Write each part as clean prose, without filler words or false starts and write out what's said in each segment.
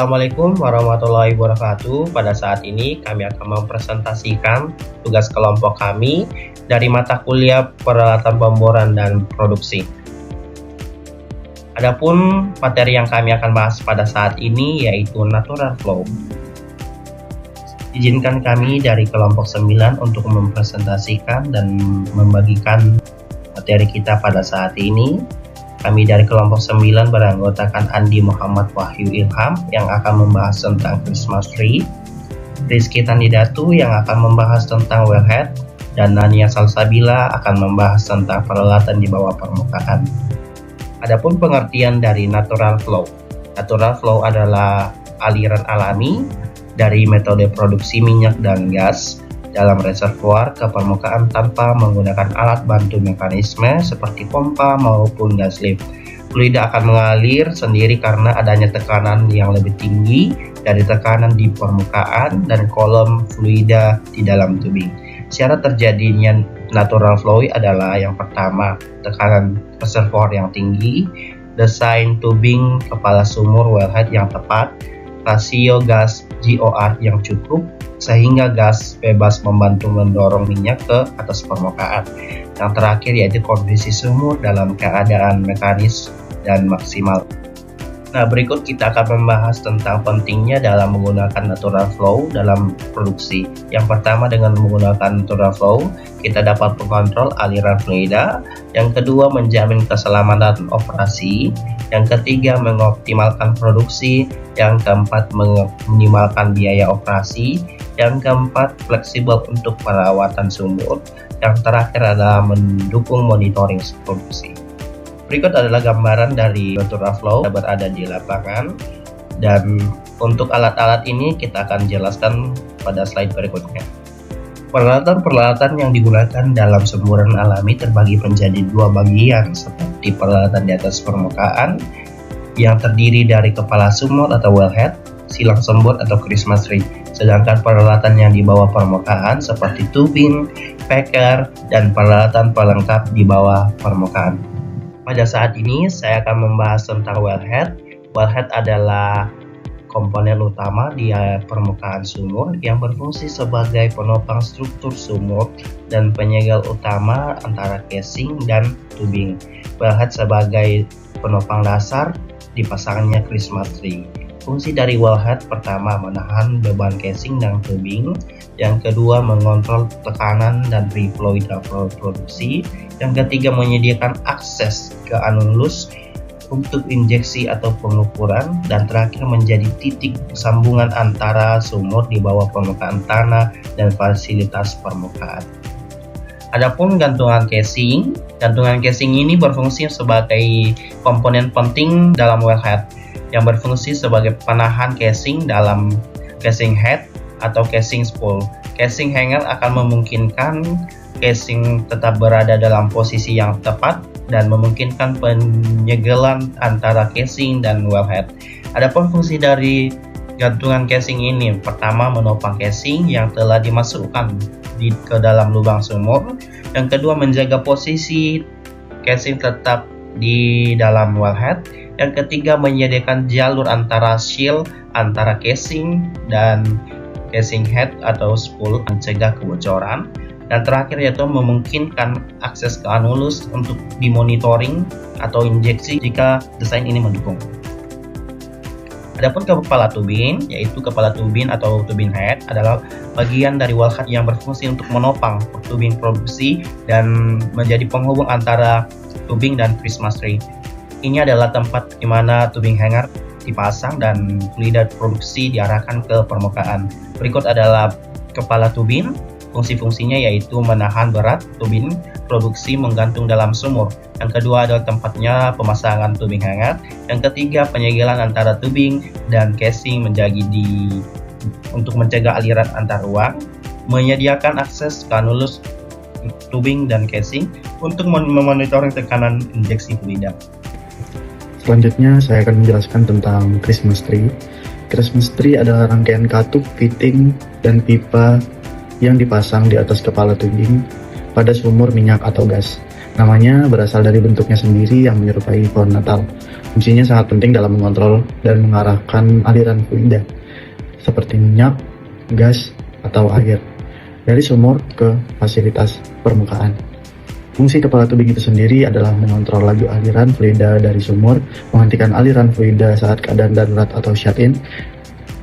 Assalamualaikum warahmatullahi wabarakatuh. Pada saat ini kami akan mempresentasikan tugas kelompok kami dari mata kuliah peralatan pemboran dan produksi. Adapun materi yang kami akan bahas pada saat ini yaitu natural flow. Izinkan kami dari kelompok 9 untuk mempresentasikan dan membagikan materi kita pada saat ini. Kami dari kelompok 9 beranggotakan Andi Muhammad Wahyu Ilham yang akan membahas tentang Christmas tree, Rizky Tandidatu yang akan membahas tentang wellhead, dan Nania Salsabila akan membahas tentang peralatan di bawah permukaan. Adapun pengertian dari natural flow. Natural flow adalah aliran alami dari metode produksi minyak dan gas dalam reservoir ke permukaan tanpa menggunakan alat bantu mekanisme seperti pompa maupun gas lift. Fluida akan mengalir sendiri karena adanya tekanan yang lebih tinggi dari tekanan di permukaan dan kolom fluida di dalam tubing. Syarat terjadinya natural flow adalah yang pertama, tekanan reservoir yang tinggi, desain tubing kepala sumur wellhead yang tepat, rasio gas GOR yang cukup, sehingga gas bebas membantu mendorong minyak ke atas permukaan. Yang terakhir yaitu kondisi sumur dalam keadaan mekanis dan maksimal. Nah, berikut kita akan membahas tentang pentingnya dalam menggunakan natural flow dalam produksi. Yang pertama, dengan menggunakan natural flow, kita dapat mengontrol aliran fluida. Yang kedua, menjamin keselamatan operasi. Yang ketiga, mengoptimalkan produksi. Yang keempat, meminimalkan biaya operasi. Yang keempat, fleksibel untuk perawatan sumur. Yang terakhir adalah mendukung monitoring produksi. Berikut adalah gambaran dari natural flow yang berada di lapangan, dan untuk alat-alat ini kita akan jelaskan pada slide berikutnya. Peralatan-peralatan yang digunakan dalam semburan alami terbagi menjadi dua bagian, seperti peralatan di atas permukaan yang terdiri dari kepala sumur atau wellhead, silang sembur atau Christmas tree, sedangkan peralatan yang di bawah permukaan seperti tubing, packer, dan peralatan pelengkap di bawah permukaan. Pada saat ini saya akan membahas tentang wellhead. Wellhead adalah komponen utama di permukaan sumur yang berfungsi sebagai penopang struktur sumur dan penyegel utama antara casing dan tubing. Wellhead sebagai penopang dasar dipasangnya Christmas tree. Fungsi dari wellhead pertama menahan beban casing dan tubing, yang kedua mengontrol tekanan dan reflow produksi, yang ketiga menyediakan akses ke anulus untuk injeksi atau pengukuran, dan terakhir menjadi titik sambungan antara sumur di bawah permukaan tanah dan fasilitas permukaan. Adapun gantungan casing ini berfungsi sebagai komponen penting dalam wellhead yang berfungsi sebagai penahan casing dalam casing head atau casing spool. Casing hanger akan memungkinkan casing tetap berada dalam posisi yang tepat dan memungkinkan penyegelan antara casing dan wellhead. Adapun fungsi dari gantungan casing ini, pertama menopang casing yang telah dimasukkan ke dalam lubang sumur, yang kedua menjaga posisi casing tetap di dalam wellhead, yang ketiga menyediakan jalur antara shield antara casing dan casing head atau spool mencegah kebocoran, dan terakhir yaitu memungkinkan akses ke anulus untuk dimonitoring atau injeksi jika desain ini mendukung. Adapun kepala tubing, yaitu kepala tubing atau tubing head adalah bagian dari wellhead yang berfungsi untuk menopang tubing produksi dan menjadi penghubung antara tubing dan Christmas tree. Ini adalah tempat di mana tubing hanger dipasang dan fluida produksi diarahkan ke permukaan. Berikut adalah kepala tubing. Fungsi-fungsinya yaitu menahan berat tubing produksi menggantung dalam sumur. Yang kedua adalah tempatnya pemasangan tubing hanger. Yang ketiga penyegelan antara tubing dan casing untuk mencegah aliran antar ruang. Menyediakan akses ke anulus tubing dan casing untuk memonitoring tekanan injeksi fluida. Selanjutnya saya akan menjelaskan tentang Christmas tree. Christmas tree adalah rangkaian katup, fitting, dan pipa yang dipasang di atas kepala tubing pada sumur minyak atau gas. Namanya berasal dari bentuknya sendiri yang menyerupai pohon Natal. Fungsinya sangat penting dalam mengontrol dan mengarahkan aliran fluida seperti minyak, gas, atau air dari sumur ke fasilitas permukaan. Fungsi kepala tubing itu sendiri adalah mengontrol laju aliran fluida dari sumur, menghentikan aliran fluida saat keadaan darurat atau shut-in,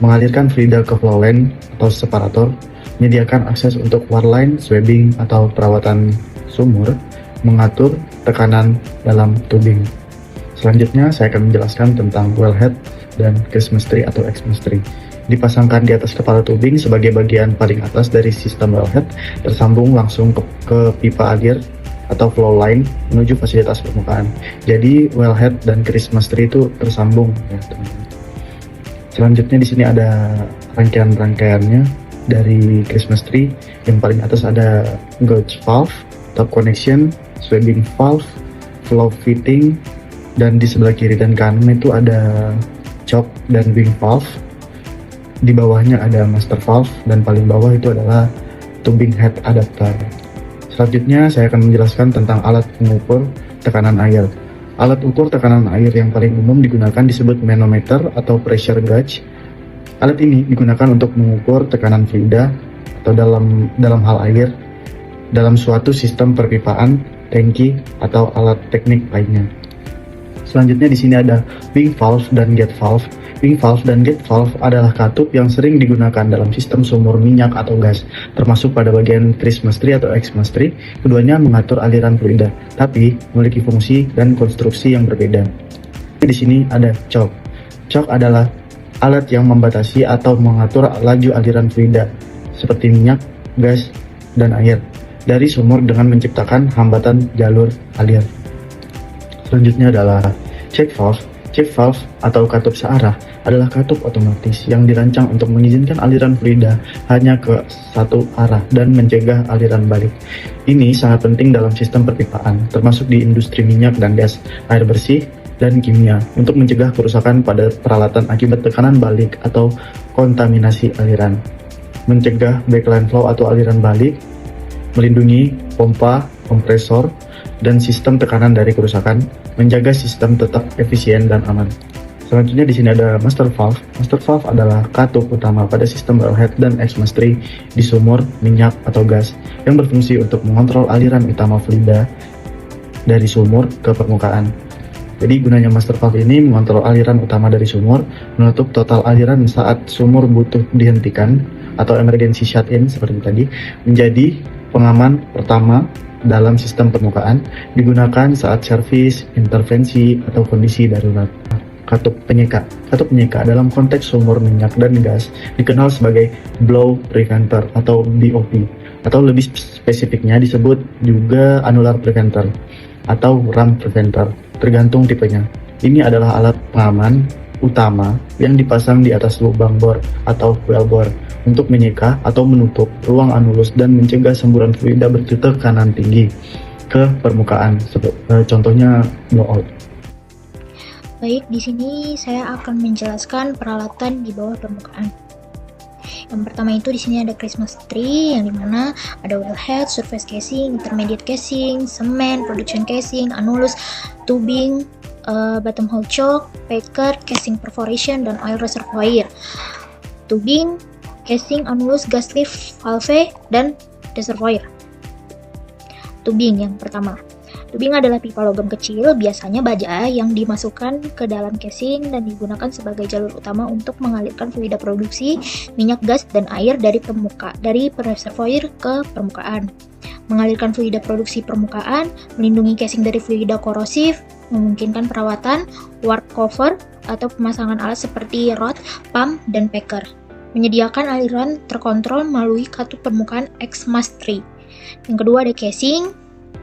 mengalirkan fluida ke flow line atau separator, menyediakan akses untuk waterline, swabbing, atau perawatan sumur, mengatur tekanan dalam tubing. Selanjutnya saya akan menjelaskan tentang wellhead dan Christmas tree atau Xmas tree. Dipasangkan di atas kepala tubing sebagai bagian paling atas dari sistem wellhead, tersambung langsung ke pipa air atau flow line menuju fasilitas permukaan. Jadi wellhead dan Christmas tree itu tersambung ya teman-teman. Selanjutnya di sini ada rangkaian-rangkaiannya dari Christmas tree. Yang paling atas ada gauge valve, top connection, swabbing valve, flow fitting, dan di sebelah kiri dan kanan itu ada choke dan wing valve. Di bawahnya ada master valve dan paling bawah itu adalah tubing head adapter. Selanjutnya saya akan menjelaskan tentang alat pengukur tekanan air. Alat ukur tekanan air yang paling umum digunakan disebut manometer atau pressure gauge. Alat ini digunakan untuk mengukur tekanan fluida atau dalam hal air dalam suatu sistem perpipaan, tangki, atau alat teknik lainnya. Selanjutnya di sini ada wing valve dan gate valve. Wing valve dan gate valve adalah katup yang sering digunakan dalam sistem sumur minyak atau gas, termasuk pada bagian Christmas tree atau Xmas tree. Keduanya mengatur aliran fluida, tapi memiliki fungsi dan konstruksi yang berbeda. Di sini ada choke. Choke adalah alat yang membatasi atau mengatur laju aliran fluida seperti minyak, gas, dan air dari sumur dengan menciptakan hambatan jalur alir. Selanjutnya adalah check valve. Check valve atau katup searah adalah katup otomatis yang dirancang untuk mengizinkan aliran fluida hanya ke satu arah dan mencegah aliran balik. Ini sangat penting dalam sistem perpipaan, termasuk di industri minyak dan gas, air bersih, dan kimia, untuk mencegah kerusakan pada peralatan akibat tekanan balik atau kontaminasi aliran, mencegah backline flow atau aliran balik, melindungi pompa, kompresor, dan sistem tekanan dari kerusakan, menjaga sistem tetap efisien dan aman. Selanjutnya di sini ada master valve. Master valve adalah katup utama pada sistem wellhead dan Xmas tree di sumur minyak atau gas yang berfungsi untuk mengontrol aliran utama fluida dari sumur ke permukaan. Jadi gunanya master valve ini mengontrol aliran utama dari sumur, menutup total aliran saat sumur butuh dihentikan atau emergency shut-in seperti tadi, menjadi pengaman pertama dalam sistem permukaan, digunakan saat servis, intervensi, atau kondisi darurat. Katup penyeka. Katup penyeka dalam konteks sumur minyak dan gas dikenal sebagai blow preventer atau BOP, atau lebih spesifiknya disebut juga annular preventer atau ram preventer, tergantung tipenya. Ini adalah alat pengaman utama yang dipasang di atas lubang bor atau well bore untuk menyeka atau menutup ruang anulus dan mencegah semburan fluida bertekanan tinggi ke permukaan. Contohnya blowout. Baik, di sini saya akan menjelaskan peralatan di bawah permukaan. Yang pertama itu di sini ada Christmas tree, yang dimana ada wellhead, surface casing, intermediate casing, semen, production casing, anulus, tubing, bottom hole choke, packer, casing perforation, dan oil reservoir. Tubing, casing, anulus, gas lift, valve, dan reservoir. Tubing yang pertama. Tubing adalah pipa logam kecil, biasanya baja, yang dimasukkan ke dalam casing dan digunakan sebagai jalur utama untuk mengalirkan fluida produksi minyak, gas, dan air dari reservoir ke permukaan. Mengalirkan fluida produksi permukaan, melindungi casing dari fluida korosif, memungkinkan perawatan, warp cover, atau pemasangan alat seperti rod, pump, dan packer. Menyediakan aliran terkontrol melalui katup permukaan Xmas tree. Yang kedua ada casing,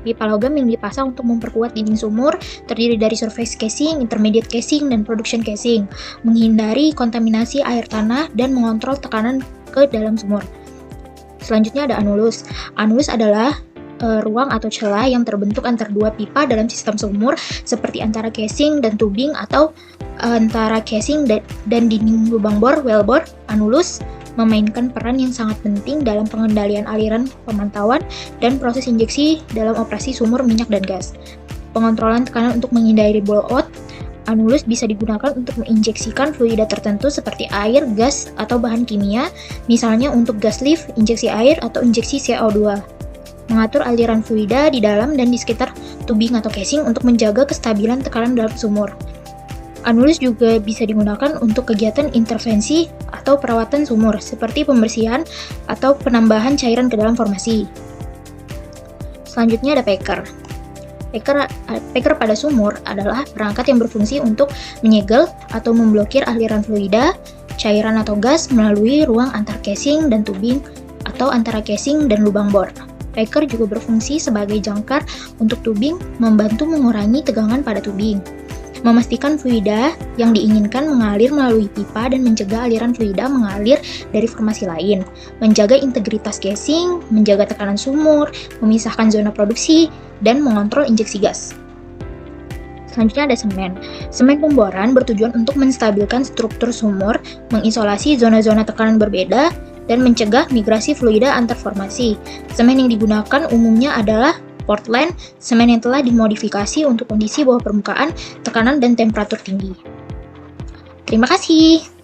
pipa logam yang dipasang untuk memperkuat dinding sumur, terdiri dari surface casing, intermediate casing, dan production casing, menghindari kontaminasi air tanah dan mengontrol tekanan ke dalam sumur. Selanjutnya ada anulus. Anulus adalah ruang atau celah yang terbentuk antara dua pipa dalam sistem sumur, seperti antara casing dan tubing atau antara casing dan dinding lubang bor, well bore. Anulus memainkan peran yang sangat penting dalam pengendalian aliran pemantauan dan proses injeksi dalam operasi sumur minyak dan gas. Pengontrolan tekanan untuk menghindari blowout, anulus bisa digunakan untuk menginjeksikan fluida tertentu seperti air, gas, atau bahan kimia, misalnya untuk gas lift, injeksi air, atau injeksi CO2. Mengatur aliran fluida di dalam dan di sekitar tubing atau casing untuk menjaga kestabilan tekanan dalam sumur. Anulus juga bisa digunakan untuk kegiatan intervensi atau perawatan sumur, seperti pembersihan atau penambahan cairan ke dalam formasi. Selanjutnya ada packer. Packer pada sumur adalah perangkat yang berfungsi untuk menyegel atau memblokir aliran fluida, cairan atau gas melalui ruang antar casing dan tubing atau antara casing dan lubang bor. Packer juga berfungsi sebagai jangkar untuk tubing, membantu mengurangi tegangan pada tubing, memastikan fluida yang diinginkan mengalir melalui pipa dan mencegah aliran fluida mengalir dari formasi lain, menjaga integritas casing, menjaga tekanan sumur, memisahkan zona produksi, dan mengontrol injeksi gas. Selanjutnya ada semen. Semen pemboran bertujuan untuk menstabilkan struktur sumur, mengisolasi zona-zona tekanan berbeda, dan mencegah migrasi fluida antar formasi. Semen yang digunakan umumnya adalah Portland, semen yang telah dimodifikasi untuk kondisi bawah permukaan, tekanan, dan temperatur tinggi. Terima kasih.